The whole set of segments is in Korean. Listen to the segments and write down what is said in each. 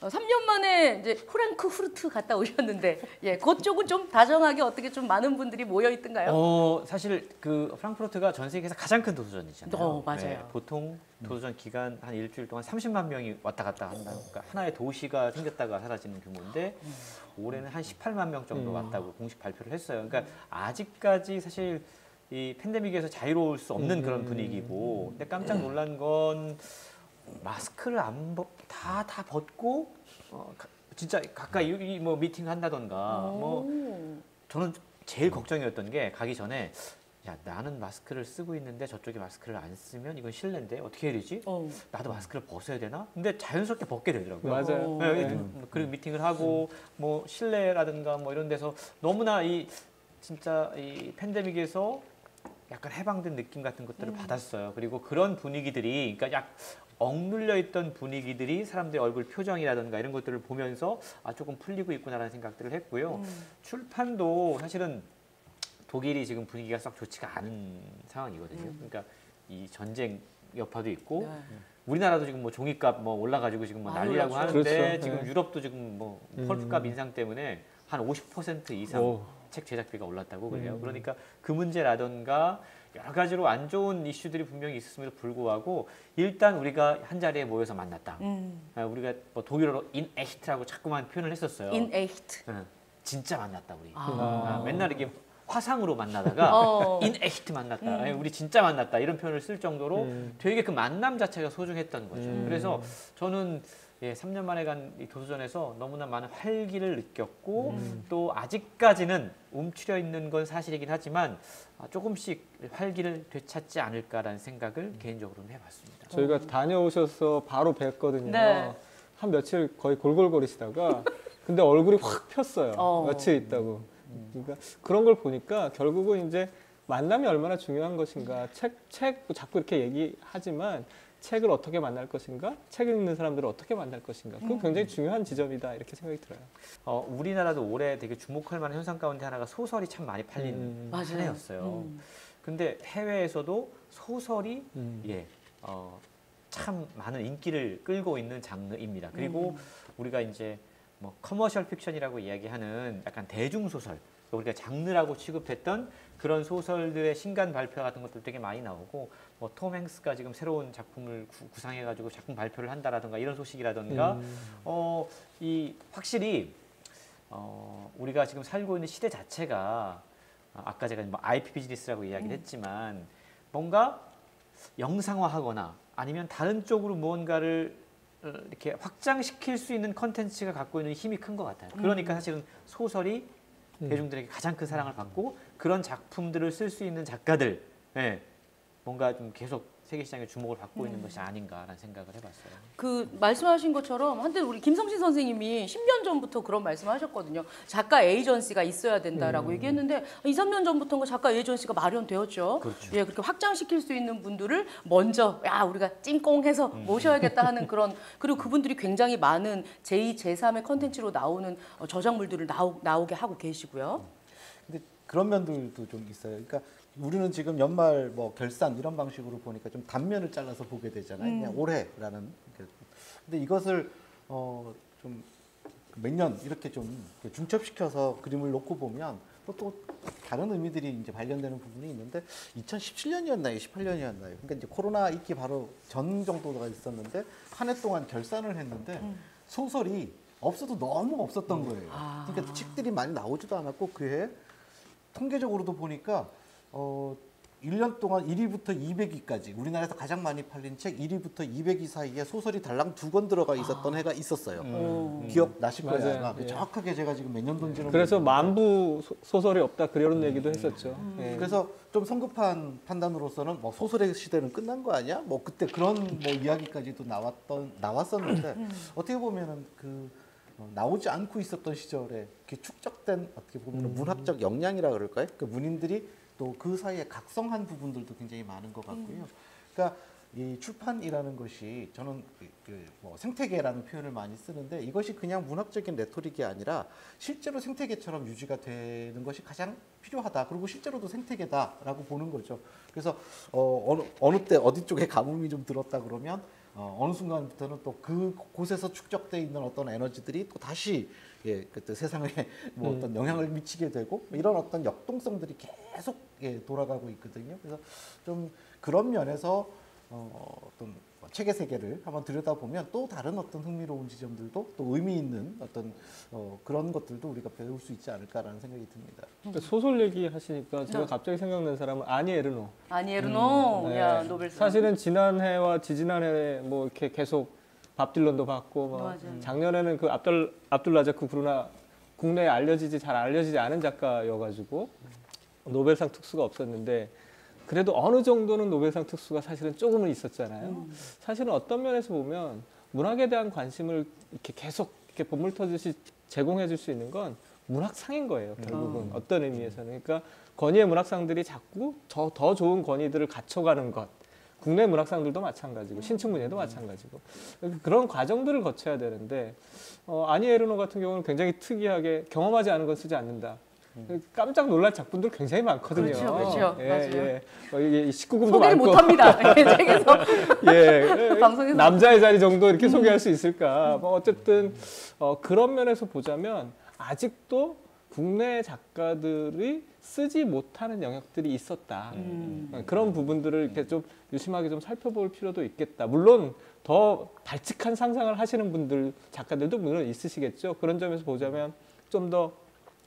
3년 만에 이제 프랑크푸르트 갔다 오셨는데, 예, 그쪽은 좀 다정하게 어떻게 좀 많은 분들이 모여 있던가요? 사실 그 프랑크푸르트가 전 세계에서 가장 큰 도서전이잖아요. 맞아요. 네, 보통 도서전 기간 한 일주일 동안 30만 명이 왔다 갔다 한다. 그러니까 하나의 도시가 생겼다가 사라지는 규모인데 올해는 한 18만 명 정도 왔다고 공식 발표를 했어요. 그러니까 아직까지 사실 이 팬데믹에서 자유로울 수 없는 그런 분위기고, 근데 깜짝 놀란 건 마스크를 다 벗고 진짜 가까이 뭐 미팅 한다던가 뭐 저는 제일 걱정이었던 게 가기 전에 야 나는 마스크를 쓰고 있는데 저쪽이 마스크를 안 쓰면 이건 실례인데 어떻게 해야 되지? 나도 마스크를 벗어야 되나? 근데 자연스럽게 벗게 되더라고요. 맞아요. 네. 그리고 미팅을 하고 뭐 실내라든가 뭐 이런 데서 너무나 진짜 이 팬데믹에서 약간 해방된 느낌 같은 것들을 받았어요. 그리고 그런 분위기들이, 그러니까 억눌려 있던 분위기들이 사람들의 얼굴 표정이라든가 이런 것들을 보면서 조금 풀리고 있구나라는 생각들을 했고요. 출판도 사실은 독일이 지금 분위기가 썩 좋지가 않은 상황이거든요. 그러니까 이 전쟁 여파도 있고, 네. 우리나라도 지금 뭐 종이값 뭐 올라가지고 지금 뭐 난리라고 그렇죠. 하는데 그렇죠. 지금 네. 유럽도 지금 뭐 펄프값 인상 때문에 한 50% 이상 책 제작비가 올랐다고 그래요. 그러니까 그 문제라든가 여러 가지로 안 좋은 이슈들이 분명히 있었음에도 불구하고 일단 우리가 한 자리에 모여서 만났다. 우리가 뭐 독일어로 in echt라고 자꾸만 표현을 했었어요. in echt. 진짜 만났다 우리. 맨날 이게 화상으로 만나다가 in echt 만났다. 우리 진짜 만났다. 이런 표현을 쓸 정도로 되게 그 만남 자체가 소중했던 거죠. 그래서 저는 3년 만에 간 이 도서전에서 너무나 많은 활기를 느꼈고 또 아직까지는 움츠려 있는 건 사실이긴 하지만 조금씩 활기를 되찾지 않을까라는 생각을 개인적으로는 해봤습니다. 저희가 다녀오셔서 바로 뵀거든요. 네. 한 며칠 거의 골골거리시다가 근데 얼굴이 확 폈어요. 며칠 있다고. 그러니까 그런 걸 보니까 결국은 이제 만남이 얼마나 중요한 것인가. 책 자꾸 이렇게 얘기하지만 책을 어떻게 만날 것인가, 책을 읽는 사람들을 어떻게 만날 것인가, 그건 굉장히 중요한 지점이다 이렇게 생각이 들어요. 우리나라도 올해 되게 주목할 만한 현상 가운데 하나가 소설이 참 많이 팔린 한 해였어요. 근데 해외에서도 소설이 참 많은 인기를 끌고 있는 장르입니다. 그리고 우리가 이제 뭐 커머셜 픽션이라고 이야기하는 약간 대중소설, 우리가 장르라고 취급했던 그런 소설들의 신간 발표 같은 것도 되게 많이 나오고, 뭐 톰 행스가 지금 새로운 작품을 구상해가지고 작품 발표를 한다라든가 이런 소식이라든가, 이 확실히 우리가 지금 살고 있는 시대 자체가 아까 제가 뭐 IP 비즈니스라고 이야기를 했지만 뭔가 영상화하거나 아니면 다른 쪽으로 무언가를 이렇게 확장시킬 수 있는 컨텐츠가 갖고 있는 힘이 큰 것 같아요. 그러니까 사실은 소설이 대중들에게 가장 큰 사랑을 받고 그런 작품들을 쓸 수 있는 작가들, 뭔가 좀 계속 세계 시장에 주목을 받고 있는 것이 아닌가라는 생각을 해봤어요. 그 말씀하신 것처럼 한때 우리 김성신 선생님이 10년 전부터 그런 말씀하셨거든요. 작가 에이전시가 있어야 된다라고 얘기했는데 2, 3년 전부터는 작가 에이전시가 마련되었죠. 그렇죠. 예, 그렇게 확장시킬 수 있는 분들을 먼저 우리가 찜꽁해서 모셔야겠다 하는 그런, 그리고 그분들이 굉장히 많은 제2, 제3의 컨텐츠로 나오는 저작물들을 나오게 하고 계시고요. 근데 그런 면들도 좀 있어요. 그러니까 우리는 지금 연말 뭐 결산 이런 방식으로 보니까 좀 단면을 잘라서 보게 되잖아요. 그냥 올해라는. 근데 이것을 좀 몇 년 이렇게 좀 중첩시켜서 그림을 놓고 보면 또 다른 의미들이 이제 발견되는 부분이 있는데 2017년이었나요? 18년이었나요? 그러니까 이제 코로나 있기 바로 전 정도가 있었는데 한 해 동안 결산을 했는데 소설이 없어도 너무 없었던 거예요. 그러니까 책들이 많이 나오지도 않았고 그 해 통계적으로도 보니까 1년 동안 1위부터 200위까지 우리나라에서 가장 많이 팔린 책 1위부터 200위 사이에 소설이 달랑 2권 들어가 있었던 해가 있었어요. 기억 나실 거예요. 맞아요. 아마. 정확하게 제가 지금 몇 년도인지는 그래서 모르겠는데. 만부 소설이 없다 그런 얘기도 했었죠. 그래서 좀 성급한 판단으로서는 뭐 소설의 시대는 끝난 거 아니야? 뭐 그때 그런 뭐 이야기까지도 나왔었는데 어떻게 보면은 나오지 않고 있었던 시절에 이렇게 축적된 어떻게 보면 문학적 역량이라 그럴까요? 그 문인들이 또 그 사이에 각성한 부분들도 굉장히 많은 것 같고요. 그러니까 이 출판이라는 것이 저는 뭐 생태계라는 표현을 많이 쓰는데 이것이 그냥 문학적인 레토릭이 아니라 실제로 생태계처럼 유지가 되는 것이 가장 필요하다. 그리고 실제로도 생태계다라고 보는 거죠. 그래서 어느 때 어디 쪽에 가뭄이 좀 들었다 그러면 어느 순간부터는 또 그 곳에서 축적돼 있는 어떤 에너지들이 또 다시 예, 그때 세상에 뭐 어떤 영향을 미치게 되고 이런 어떤 역동성들이 계속 예, 돌아가고 있거든요. 그래서 좀 그런 면에서 어떤 체계 세계를 한번 들여다보면 또 다른 어떤 흥미로운 지점들도 또 의미 있는 어떤 그런 것들도 우리가 배울 수 있지 않을까라는 생각이 듭니다. 그러니까 소설 얘기 하시니까 제가 갑자기 생각난 사람은 아니 에르노. 아니 에르노, 네. 야 노벨상. 사실은 지난해와 지지난해 뭐 이렇게 계속 밥 딜런도 받고 뭐 맞아요. 작년에는 그 압둘라자크 브루나 국내에 잘 알려지지 않은 작가여가지고 노벨상 특수가 없었는데 그래도 어느 정도는 노벨상 특수가 사실은 조금은 있었잖아요. 사실은 어떤 면에서 보면 문학에 대한 관심을 이렇게 계속 이렇게 보물 터듯이 제공해 줄 수 있는 건 문학상인 거예요. 결국은 어떤 의미에서는. 그러니까 권위의 문학상들이 자꾸 더 좋은 권위들을 갖춰가는 것. 국내 문학상들도 마찬가지고 신춘문예도 마찬가지고 그런 과정들을 거쳐야 되는데 아니 에르노 같은 경우는 굉장히 특이하게 경험하지 않은 건 쓰지 않는다. 깜짝 놀랄 작품들 굉장히 많거든요. 그렇죠. 예, 맞아요. 예. 이게 19금도 소개를 많고. 못합니다. 책에서. 예, 방송에서. 남자의 자리 정도 이렇게 소개할 수 있을까? 뭐 어쨌든 그런 면에서 보자면 아직도 국내 작가들이 쓰지 못하는 영역들이 있었다. 그런 부분들을 이렇게 좀 유심하게 좀 살펴볼 필요도 있겠다. 물론 더 발칙한 상상을 하시는 분들, 작가들도 물론 있으시겠죠. 그런 점에서 보자면 좀 더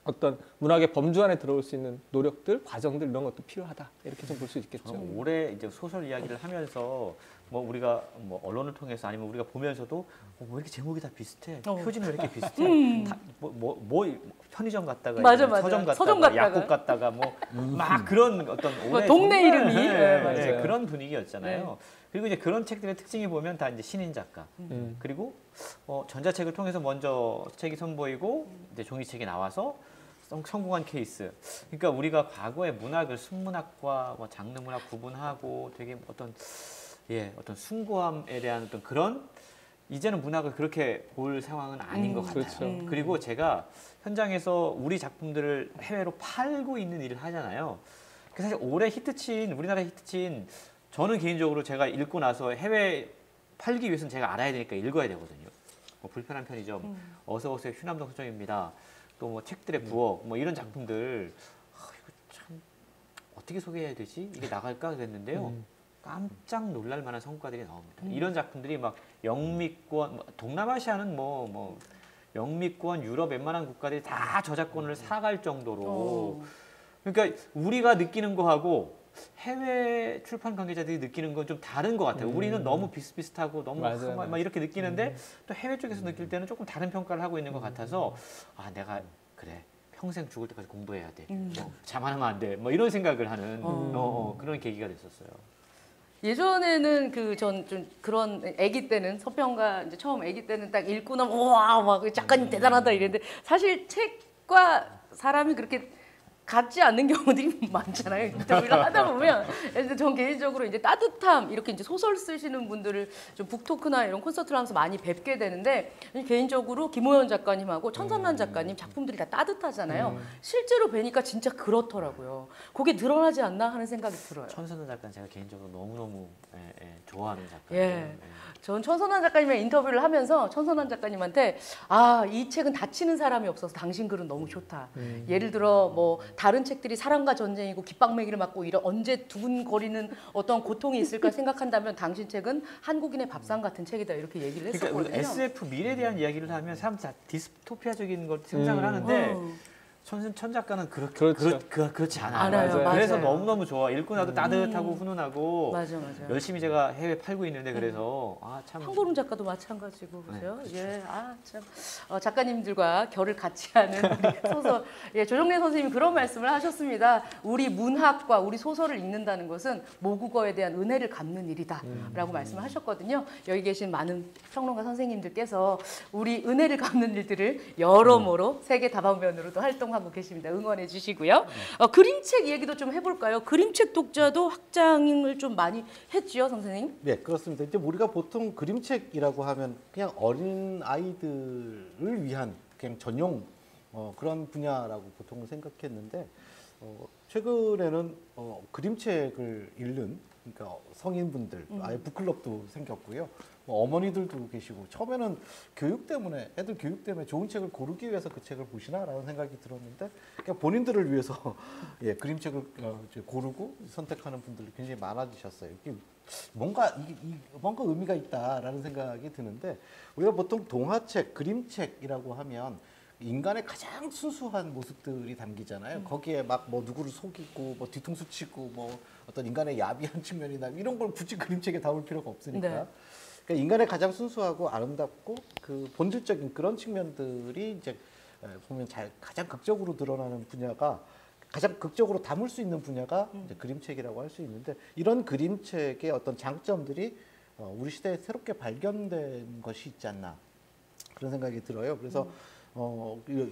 어떤 문학의 범주 안에 들어올 수 있는 노력들, 과정들 이런 것도 필요하다. 이렇게 좀 볼 수 있겠죠. 올해 이제 소설 이야기를 하면서 뭐 우리가 뭐 언론을 통해서 아니면 우리가 보면서도 왜 이렇게 제목이 다 비슷해? 표지는 왜 이렇게 비슷해? 뭐 편의점 갔다가 맞아, 서점 갔다가 서점 갔다가. 약국 갔다가 뭐 막 그런 어떤 올해 동네 정말, 이름이. 네, 맞아요. 그런 분위기였잖아요. 네. 그리고 이제 그런 책들의 특징이 보면 다 이제 신인 작가 그리고 전자책을 통해서 먼저 책이 선보이고 이제 종이책이 나와서 성공한 케이스. 그러니까 우리가 과거의 문학을 순문학과 뭐 장르 문학 구분하고 되게 어떤 숭고함에 대한 어떤 그런 이제는 문학을 그렇게 볼 상황은 아닌 것 같아요. 그렇죠. 그리고 제가 현장에서 우리 작품들을 해외로 팔고 있는 일을 하잖아요. 사실 올해 우리나라 히트친 저는 개인적으로 제가 읽고 나서 해외 팔기 위해서는 제가 알아야 되니까 읽어야 되거든요. 뭐 불편한 편의점, 어서 오세요 휴남동 서점입니다. 또 뭐 책들의 부엌, 뭐 이런 작품들 이거 참 어떻게 소개해야 되지? 이게 나갈까 그랬는데요. 깜짝 놀랄 만한 성과들이 나옵니다. 이런 작품들이 막 영미권, 동남아시아는 뭐 영미권, 유럽 웬만한 국가들이 다 저작권을 사갈 정도로 그러니까 우리가 느끼는 거하고 해외 출판 관계자들이 느끼는 건 좀 다른 것 같아요. 우리는 너무 비슷비슷하고 너무 맞아요, 막 이렇게 느끼는데 또 해외 쪽에서 느낄 때는 조금 다른 평가를 하고 있는 것 같아서 내가 그래 평생 죽을 때까지 공부해야 돼. 자만하면 안 돼. 뭐 이런 생각을 하는 그런 계기가 됐었어요. 예전에는 전 좀 그런 아기 때는 서평가 이제 처음 아기 때는 딱 읽고 나면 우와 막 작가님 대단하다 이랬는데 사실 책과 사람이 그렇게 같지 않는 경우들이 많잖아요. 인터뷰를 하다 보면. 그래서 전 개인적으로 이제 따뜻함 이렇게 이제 소설 쓰시는 분들을 좀 북토크나 이런 콘서트를 하면서 많이 뵙게 되는데 개인적으로 김호연 작가님하고 천선란 작가님 작품들이 다 따뜻하잖아요. 실제로 뵈니까 진짜 그렇더라고요. 그게 늘어나지 않나 하는 생각이 들어요. 천선우 작가는 제가 개인적으로 너무너무 좋아하는 작가예요. 예. 전 천선환 작가님의 인터뷰를 하면서 천선환 작가님한테 이 책은 다치는 사람이 없어서 당신 글은 너무 좋다. 예를 들어 뭐 다른 책들이 사랑과 전쟁이고 깃방매기를 맞고 이런 언제 두근거리는 어떤 고통이 있을까 생각한다면 당신 책은 한국인의 밥상 같은 책이다 이렇게 얘기를 했었거든요. 그러니까 SF 미래에 대한 이야기를 하면 사람들 다 디스토피아적인 걸 상상을 하는데 천 작가는 그렇지 않아요. 맞아요. 그래서 맞아요. 너무너무 좋아. 읽고 나도 따뜻하고 훈훈하고 맞아. 열심히 제가 해외 팔고 있는데 그래서 참 황보름 작가도 마찬가지고 그죠? 예, 참 작가님들과 결을 같이 하는 우리 소설. 예, 조정래 선생님이 그런 말씀을 하셨습니다. 우리 문학과 우리 소설을 읽는다는 것은 모국어에 대한 은혜를 갚는 일이다라고 말씀을 하셨거든요. 여기 계신 많은 평론가 선생님들께서 우리 은혜를 갚는 일들을 여러모로 세계 다방면으로도 활동하고 계십니다. 응원해 주시고요. 그림책 얘기도 좀 해볼까요? 그림책 독자도 확장을 좀 많이 했지요, 선생님? 네, 그렇습니다. 이제 우리가 보통 그림책이라고 하면 그냥 어린 아이들을 위한 그냥 전용 그런 분야라고 보통은 생각했는데 최근에는 그림책을 읽는 그러니까 성인분들 아예 북클럽도 생겼고요. 뭐 어머니들도 계시고 처음에는 교육 때문에 애들 교육 때문에 좋은 책을 고르기 위해서 그 책을 보시나라는 생각이 들었는데 그냥 본인들을 위해서 예, 그림책을 이제 고르고 선택하는 분들이 굉장히 많아지셨어요. 이게 뭔가 뭔가 의미가 있다라는 생각이 드는데 우리가 보통 동화책, 그림책이라고 하면 인간의 가장 순수한 모습들이 담기잖아요. 거기에 막 뭐 누구를 속이고 뭐 뒤통수 치고 뭐 어떤 인간의 야비한 측면이나 이런 걸 굳이 그림책에 담을 필요가 없으니까. 네. 그러니까 인간의 가장 순수하고 아름답고 그 본질적인 그런 측면들이 이제 보면 가장 극적으로 드러나는 분야가 가장 극적으로 담을 수 있는 분야가 이제 그림책이라고 할 수 있는데 이런 그림책의 어떤 장점들이 우리 시대에 새롭게 발견된 것이 있지 않나 그런 생각이 들어요. 그래서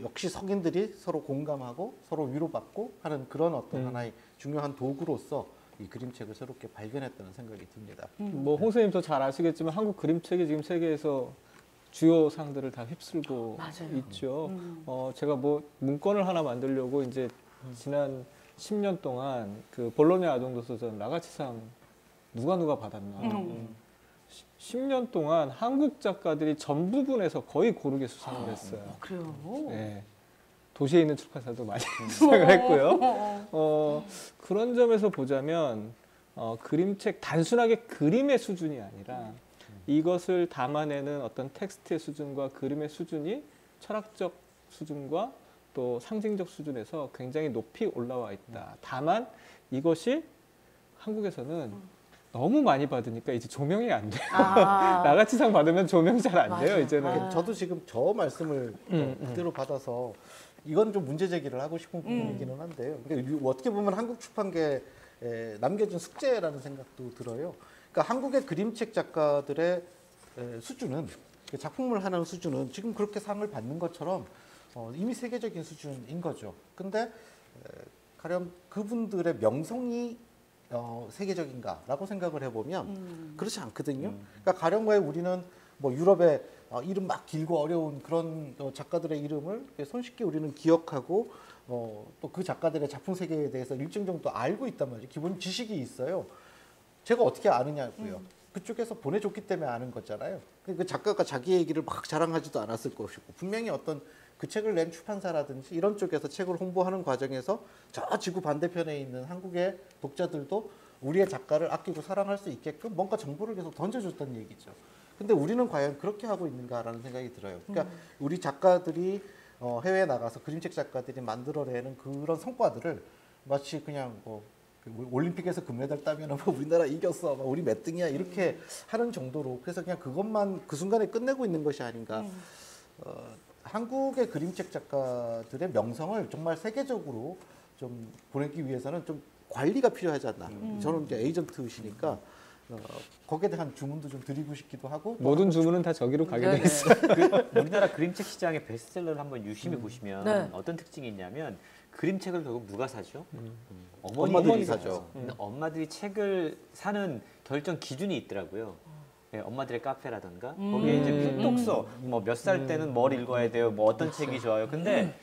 역시 성인들이 서로 공감하고 서로 위로받고 하는 그런 어떤 하나의 중요한 도구로서 이 그림책을 새롭게 발견했다는 생각이 듭니다. 뭐 홍선생님 더 잘 아시겠지만 한국 그림책이 지금 세계에서 주요 상들을 다 휩쓸고 맞아요. 있죠. 제가 뭐 문건을 하나 만들려고 이제 지난 10년 동안 그 볼로냐 아동도서전 라가치상 누가 받았나. 10년 동안 한국 작가들이 전 부분에서 거의 고르게 수상을 했어요. 그래요. 네. 도시에 있는 출판사도 많이 수상을 했고요. 그런 점에서 보자면 그림책 단순하게 그림의 수준이 아니라 이것을 담아내는 어떤 텍스트의 수준과 그림의 수준이 철학적 수준과 또 상징적 수준에서 굉장히 높이 올라와 있다. 다만 이것이 한국에서는 너무 많이 받으니까 이제 조명이 안 돼요. 나가치상 받으면 조명이 잘 안 돼요, 이제는. 저도 지금 저 말씀을 그대로 받아서 이건 좀 문제 제기를 하고 싶은 부분이기는 한데요. 그러니까 어떻게 보면 한국 출판계에 남겨진 숙제라는 생각도 들어요. 그러니까 한국의 그림책 작가들의 수준은 작품을 하는 수준은 지금 그렇게 상을 받는 것처럼 이미 세계적인 수준인 거죠. 근데 가령 그분들의 명성이 세계적인가라고 생각을 해보면 그렇지 않거든요. 그러니까 가령 왜 우리는 뭐 유럽의 이름 막 길고 어려운 그런 작가들의 이름을 손쉽게 우리는 기억하고 또 그 작가들의 작품 세계에 대해서 일정 정도 알고 있단 말이죠. 기본 지식이 있어요. 제가 어떻게 아느냐고요. 그쪽에서 보내줬기 때문에 아는 거잖아요. 그 작가가 자기 얘기를 막 자랑하지도 않았을 것이고 분명히 어떤 그 책을 낸 출판사라든지 이런 쪽에서 책을 홍보하는 과정에서 저 지구 반대편에 있는 한국의 독자들도 우리의 작가를 아끼고 사랑할 수 있게끔 뭔가 정보를 계속 던져줬다는 얘기죠. 근데 우리는 과연 그렇게 하고 있는가라는 생각이 들어요. 그러니까 우리 작가들이 해외에 나가서 그림책 작가들이 만들어내는 그런 성과들을 마치 그냥 뭐 올림픽에서 금메달 따면 뭐 우리나라 이겼어, 막 우리 몇 등이야 이렇게 하는 정도로 그래서 그냥 그것만 그 순간에 끝내고 있는 것이 아닌가. 한국의 그림책 작가들의 명성을 정말 세계적으로 좀 보내기 위해서는 좀 관리가 필요하지 않나. 저는 이제 에이전트시니까 거기에 대한 주문도 좀 드리고 싶기도 하고. 모든 주문은 다 저기로 가게 네, 돼 있어요. 우리나라 그림책 시장의 베스트셀러를 한번 유심히 보시면 네. 어떤 특징이 있냐면 그림책을 결국 누가 사죠? 엄마들이 사죠. 근데 엄마들이 책을 사는 결정 기준이 있더라고요. 네, 엄마들의 카페라든가 거기에 이제 필독서 뭐 몇 살 때는 뭘 읽어야 돼요, 뭐 어떤 책이 좋아요. 근데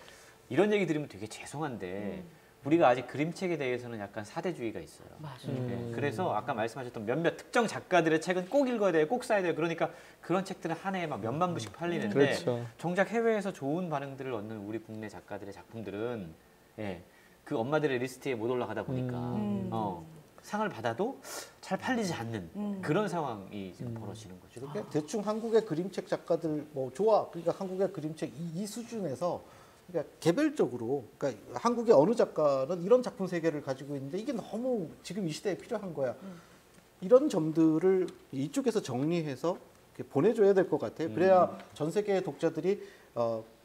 이런 얘기 들으면 되게 죄송한데 우리가 아직 그림책에 대해서는 약간 사대주의가 있어요. 맞아요. 네, 그래서 아까 말씀하셨던 몇몇 특정 작가들의 책은 꼭 읽어야 돼요, 꼭 사야 돼요. 그러니까 그런 책들은 한 해에 막 몇만 부씩 팔리는데 그렇죠. 정작 해외에서 좋은 반응들을 얻는 우리 국내 작가들의 작품들은 예, 그 엄마들의 리스트에 못 올라가다 보니까 상을 받아도 잘 팔리지 않는 그런 상황이 지금 벌어지는 거죠. 그러니까 대충 한국의 그림책 작가들 뭐 좋아. 그러니까 한국의 그림책 이 수준에서 그러니까 개별적으로 그러니까 한국의 어느 작가는 이런 작품 세계를 가지고 있는데 이게 너무 지금 이 시대에 필요한 거야. 이런 점들을 이쪽에서 정리해서 이렇게 보내줘야 될 것 같아요. 그래야 전 세계의 독자들이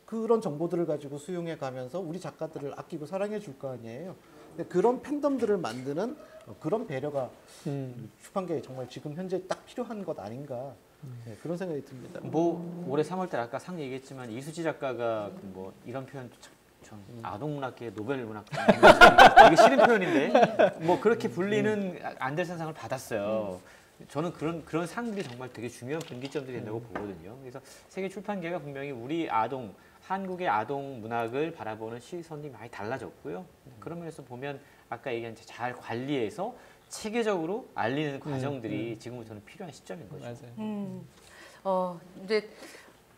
그런 정보들을 가지고 수용해 가면서 우리 작가들을 아끼고 사랑해 줄 거 아니에요. 근데 그런 팬덤들을 만드는 그런 배려가 출판계에 정말 지금 현재 딱 필요한 것 아닌가. 네, 그런 생각이 듭니다. 뭐 올해 3월달 아까 상 얘기했지만 이수지 작가가 뭐 이런 표현도 전 아동문학계의 노벨문학상 되게 싫은 표현인데 뭐 그렇게 불리는 안델산상을 받았어요. 저는 그런 상들이 정말 되게 중요한 분기점들이 된다고 보거든요. 그래서 세계 출판계가 분명히 우리 한국의 아동 문학을 바라보는 시선이 많이 달라졌고요. 그런 면에서 보면 아까 얘기한 잘 관리해서 체계적으로 알리는 과정들이 지금은 저는 필요한 시점인 거죠. 맞아요. 이제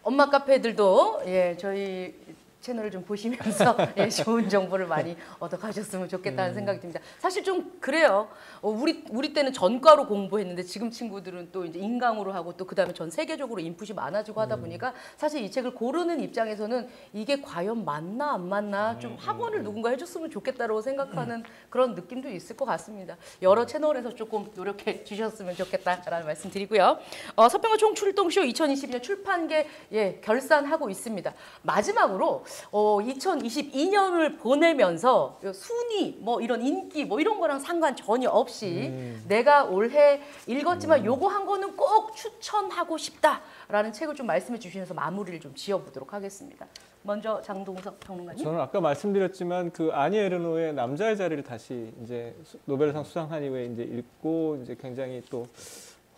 엄마 카페들도 예, 저희 채널을 좀 보시면서 예, 좋은 정보를 많이 얻어 가셨으면 좋겠다는 생각이 듭니다. 사실 좀 그래요. 우리 때는 전과로 공부했는데 지금 친구들은 또 이제 인강으로 하고 또 그다음에 전 세계적으로 인풋이 많아지고 하다 보니까 사실 이 책을 고르는 입장에서는 이게 과연 맞나 안 맞나 좀 학원을 누군가 해줬으면 좋겠다라고 생각하는 그런 느낌도 있을 것 같습니다. 여러 채널에서 조금 노력해 주셨으면 좋겠다라는 말씀 드리고요. 서평가 총출동쇼 2022년 출판계 예, 결산하고 있습니다. 마지막으로 2022년을 보내면서 순위, 뭐 이런 인기, 뭐 이런 거랑 상관 전혀 없이 내가 올해 읽었지만 요거 한 거는 꼭 추천하고 싶다라는 책을 좀 말씀해 주시면서 마무리를 좀 지어보도록 하겠습니다. 먼저 장동석 평론가님. 저는 아까 말씀드렸지만 그 아니 에르노의 남자의 자리를 다시 이제 노벨상 수상한 이후에 이제 읽고 이제 굉장히 또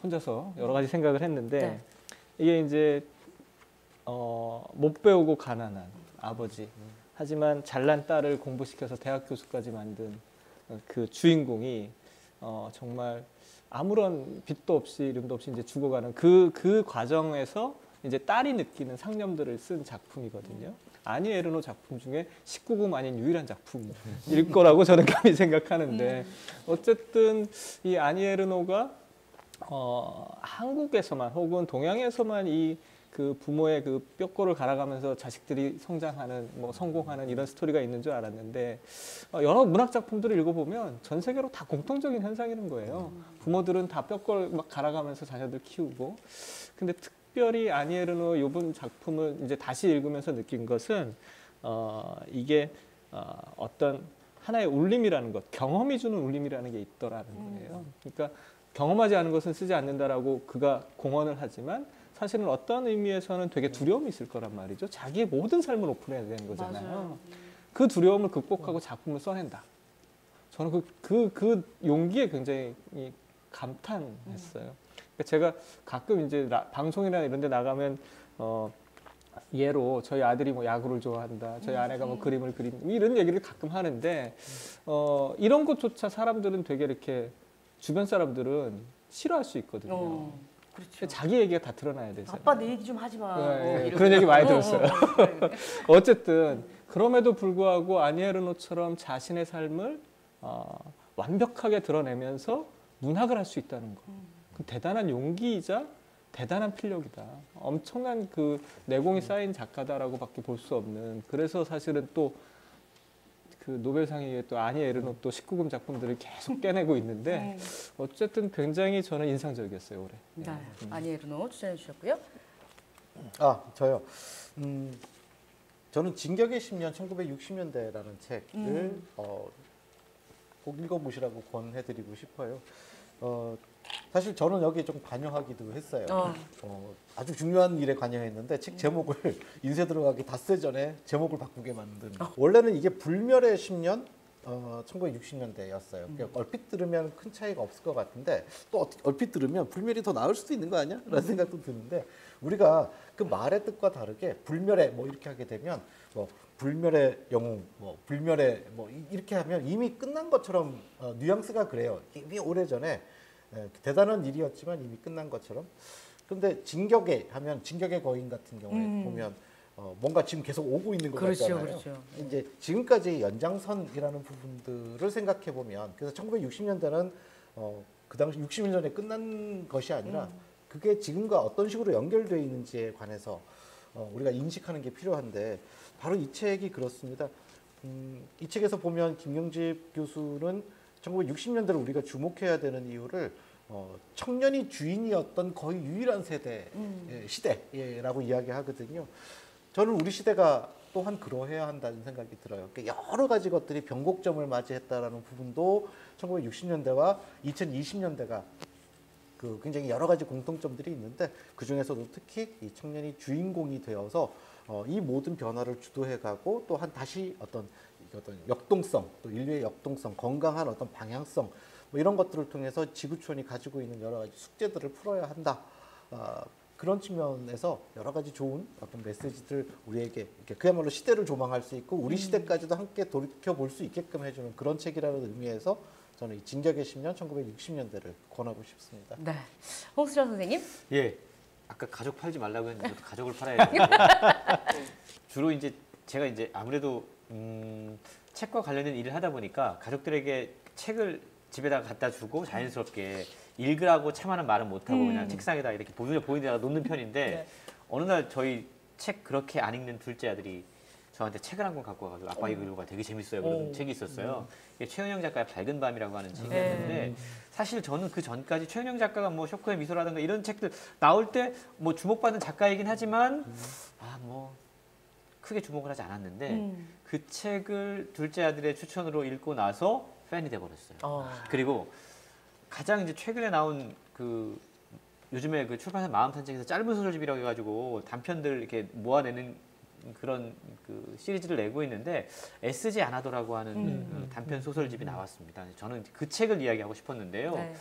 혼자서 여러 가지 생각을 했는데 네. 이게 이제 못 배우고 가난한 아버지 하지만 잘난 딸을 공부시켜서 대학 교수까지 만든 그 주인공이 정말 아무런 빚도 없이 이름도 없이 이제 죽어가는 그 과정에서 이제 딸이 느끼는 상념들을 쓴 작품이거든요. 아니 에르노 작품 중에 19금 아닌 유일한 작품일 거라고 저는 감히 생각하는데 어쨌든 이 아니 에르노가 한국에서만 혹은 동양에서만 이 그 부모의 그 뼈골을 갈아가면서 자식들이 성장하는 뭐 성공하는 이런 스토리가 있는 줄 알았는데 여러 문학 작품들을 읽어보면 전 세계로 다 공통적인 현상이는 거예요. 부모들은 다 뼈골 막 갈아가면서 자녀들 키우고 근데 특별히 아니 에르노 이번 작품을 이제 다시 읽으면서 느낀 것은 이게 어떤 하나의 울림이라는 것, 경험이 주는 울림이라는 게 있더라는 거예요. 그러니까 경험하지 않은 것은 쓰지 않는다라고 그가 공언을 하지만 사실은 어떤 의미에서는 되게 두려움이 있을 거란 말이죠. 자기의 모든 삶을 오픈해야 되는 거잖아요. 맞아요. 그 두려움을 극복하고 작품을 써낸다. 저는 그 용기에 굉장히 감탄했어요. 그러니까 제가 가끔 이제 방송이나 이런 데 나가면 예로 저희 아들이 뭐 야구를 좋아한다. 저희 아내가 뭐 그림을 그린다. 이런 얘기를 가끔 하는데 이런 것조차 사람들은 되게 이렇게 주변 사람들은 싫어할 수 있거든요. 그렇죠. 자기 얘기가 다 드러나야 되잖아요. 아빠 내 얘기 좀 하지 마. 네, 그런 얘기 많이 들었어요. 그래. 어쨌든 그럼에도 불구하고 아니에르노처럼 자신의 삶을 완벽하게 드러내면서 문학을 할 수 있다는 거. 그 대단한 용기이자 대단한 필력이다. 엄청난 그 내공이 쌓인 작가다라고밖에 볼 수 없는. 그래서 사실은 또 그 노벨상에 또 아니 에르노 또 19금 작품들을 계속 깨내고 있는데 어쨌든 굉장히 저는 인상적이었어요 올해. 네. 아니 에르노 추천해 주셨고요. 저요. 저는 진격의 10년 1960년대라는 책을 꼭 읽어보시라고 권해드리고 싶어요. 사실 저는 여기에 좀 관여하기도 했어요. 아주 중요한 일에 관여했는데 책 제목을 인쇄 들어가기 닷새 전에 제목을 바꾸게 만든. 원래는 이게 불멸의 10년 1960년대였어요. 얼핏 들으면 큰 차이가 없을 것 같은데 또 얼핏 들으면 불멸이 더 나을 수도 있는 거 아니야? 라는 생각도 드는데 우리가 그 말의 뜻과 다르게 불멸의 뭐 이렇게 하게 되면 뭐 불멸의 영웅, 뭐 불멸의 뭐 이렇게 하면 이미 끝난 것처럼 뉘앙스가 그래요. 이미 오래전에 대단한 일이었지만 이미 끝난 것처럼. 그런데 진격의 하면 진격의 거인 같은 경우에 보면 뭔가 지금 계속 오고 있는 것 같잖아요. 그렇죠. 이제 지금까지 연장선이라는 부분들을 생각해 보면 그래서 1960년대는 그 당시 61년에 끝난 것이 아니라 그게 지금과 어떤 식으로 연결되어 있는지에 관해서 우리가 인식하는 게 필요한데 바로 이 책이 그렇습니다. 이 책에서 보면 김경집 교수는 1960년대를 우리가 주목해야 되는 이유를 청년이 주인이었던 거의 유일한 세대 시대라고 이야기하거든요. 저는 우리 시대가 또한 그러해야 한다는 생각이 들어요. 그러니까 여러 가지 것들이 변곡점을 맞이했다라는 부분도 1960년대와 2020년대가 그 굉장히 여러 가지 공통점들이 있는데 그 중에서도 특히 이 청년이 주인공이 되어서 이 모든 변화를 주도해가고 또한 다시 어떤 역동성, 또 인류의 역동성, 건강한 어떤 방향성 뭐 이런 것들을 통해서 지구촌이 가지고 있는 여러 가지 숙제들을 풀어야 한다. 그런 측면에서 여러 가지 좋은 어떤 메시지들 우리에게 이렇게 그야말로 시대를 조망할 수 있고 우리 시대까지도 함께 돌이켜 볼 수 있게끔 해주는 그런 책이라는 의미에서 저는 이 진격의 10년 1960년대를 권하고 싶습니다. 네, 홍수철 선생님. 예, 아까 가족 팔지 말라고 했는데 저도 가족을 팔아야 돼요. 주로 이제 제가 이제 아무래도 책과 관련된 일을 하다 보니까 가족들에게 책을 집에다가 갖다 주고 자연스럽게 읽으라고 차마는 말은 못하고 그냥 책상에다 이렇게 보이는 데다가 놓는 편인데 네. 어느 날 저희 책 그렇게 안 읽는 둘째 아들이 저한테 책을 한 권 갖고 와가지고 아빠 이거 되게 재밌어요 그런 책이 있었어요. 이게 최은영 작가의 밝은 밤이라고 하는 책이었는데 사실 저는 그 전까지 최은영 작가가 뭐 쇼크의 미소라든가 이런 책들 나올 때 뭐 주목받는 작가이긴 하지만 뭐 크게 주목을 하지 않았는데 그 책을 둘째 아들의 추천으로 읽고 나서 팬이 돼버렸어요. 그리고 가장 이제 최근에 나온 그 요즘에 그 출판사 마음산책에서 짧은 소설집이라고 해가지고 단편들 이렇게 모아내는 그런 그 시리즈를 내고 있는데 애쓰지 않아도라고 하는 단편 소설집이 나왔습니다. 저는 그 책을 이야기하고 싶었는데요. 네.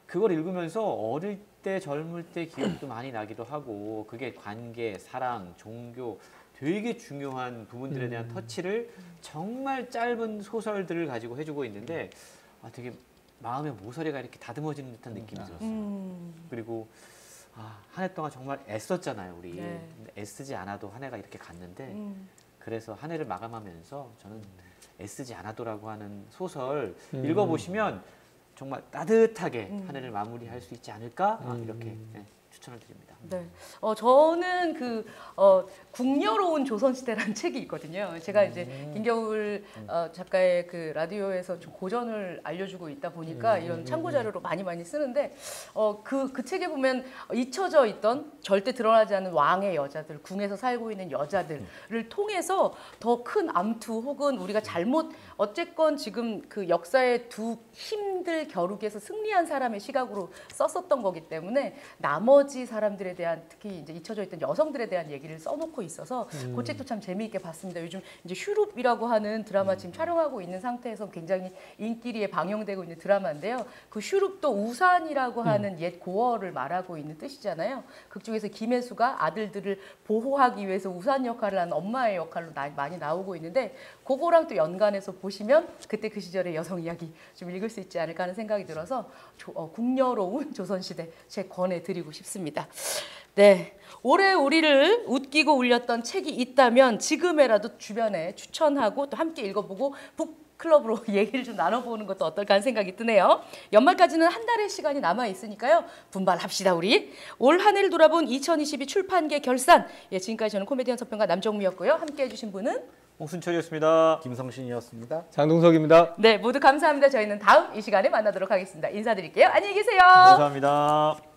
그걸 읽으면서 어릴 때 젊을 때 기억도 많이 나기도 하고 그게 관계, 사랑, 종교 되게 중요한 부분들에 대한 터치를 정말 짧은 소설들을 가지고 해주고 있는데 되게 마음의 모서리가 이렇게 다듬어지는 듯한 느낌이 들었어요. 그리고 한 해 동안 정말 애썼잖아요, 우리. 네. 근데 애쓰지 않아도 한 해가 이렇게 갔는데 그래서 한 해를 마감하면서 저는 애쓰지 않아도라고 하는 소설 읽어보시면 정말 따뜻하게 한 해를 마무리할 수 있지 않을까 이렇게 추천을 드립니다. 네, 저는 궁여로운 조선시대라는 책이 있거든요. 제가 이제 김겨울 작가의 그 라디오에서 좀 고전을 알려주고 있다 보니까 이런 참고 자료로 많이 쓰는데 그 책에 보면 잊혀져 있던 절대 드러나지 않는 왕의 여자들, 궁에서 살고 있는 여자들을 통해서 더 큰 암투 혹은 우리가 잘못 어쨌건 지금 그 역사의 두 힘들 겨루기에서 승리한 사람의 시각으로 썼었던 거기 때문에 나머지 사람들에 대한 특히 이제 잊혀져 있던 여성들에 대한 얘기를 써놓고 있어서 그 책도 참 재미있게 봤습니다. 요즘 이제 슈룹이라고 하는 드라마 지금 촬영하고 있는 상태에서 굉장히 인기리에 방영되고 있는 드라마인데요. 그 슈룹도 우산이라고 하는 옛 고어를 말하고 있는 뜻이잖아요. 극 중에서 김혜수가 아들들을 보호하기 위해서 우산 역할을 하는 엄마의 역할로 많이 나오고 있는데 그거랑 또 연관해서 보시면 그때 그 시절의 여성 이야기 좀 읽을 수 있지 않을까 하는 생각이 들어서 궁여로운 조선시대 책 권해드리고 싶습니다. 네, 올해 우리를 웃기고 울렸던 책이 있다면 지금에라도 주변에 추천하고 또 함께 읽어보고 북클럽으로 얘기를 좀 나눠보는 것도 어떨까 하는 생각이 드네요. 연말까지는 한 달의 시간이 남아있으니까요. 분발합시다 우리. 올 한 해를 돌아본 2022 출판계 결산. 지금까지 저는 코미디언 서평가 남정미였고요. 함께 해주신 분은 홍순철이었습니다. 김성신이었습니다. 장동석입니다. 네, 모두 감사합니다. 저희는 다음 이 시간에 만나도록 하겠습니다. 인사드릴게요. 안녕히 계세요. 감사합니다.